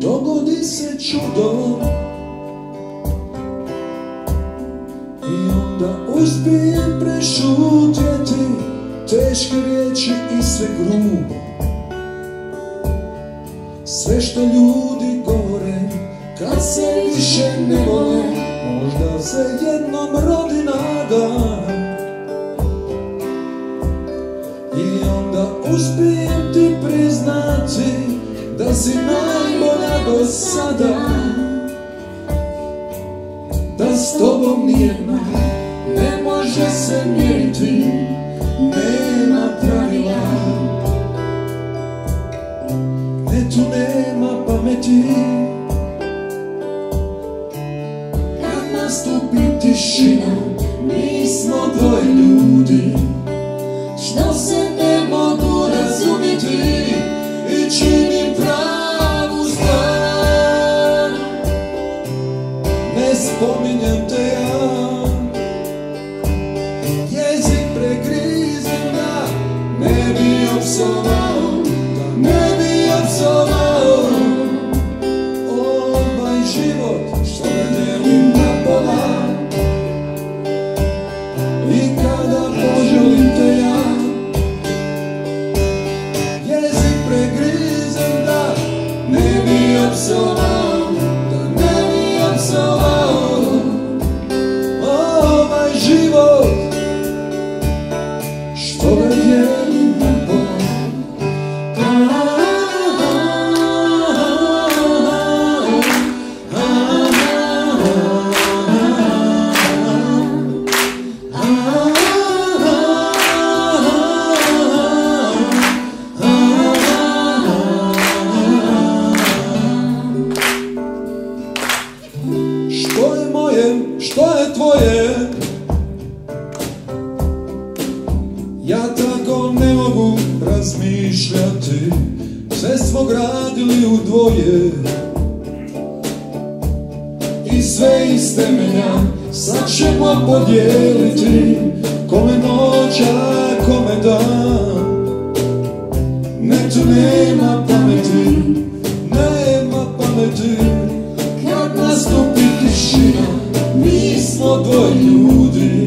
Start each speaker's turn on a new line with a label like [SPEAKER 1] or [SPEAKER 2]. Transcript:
[SPEAKER 1] Dogodi se čudo i onda uspijem prešutjeti teške riječi i sve grubo. Sve što ljudi govore kad se više ne vole, možda se jednom rodi nada. I onda uspijem ti priznati da si najbolja do sada, da s tobom nijedna ne može se mjeriti, nema pravila, ne tu nema pameti. Kad nastupi tišina, mi smo dvoje ljudi što se ne mogu razumjeti i činim pravu stvar. Ne spominjem te ja, jezik pregrizem da ne bi opsovao, da ne bi opsovao ovaj život što ne delim na pola. I kada poželim te ja, jezik pregrizem da ne bi opsovao, da ne bi opsovao ovaj život što ga dijelim na pola. Što je moje, što je tvoje, ja tako ne mogu razmišljati. Sve smo gradili u dvoje i sve iz temelja sad ćemo podijeliti. Kome noć, a kome dan, ne tu nema pameti, nema pameti. Kad nastupi tišina, mi smo dvoje ljudi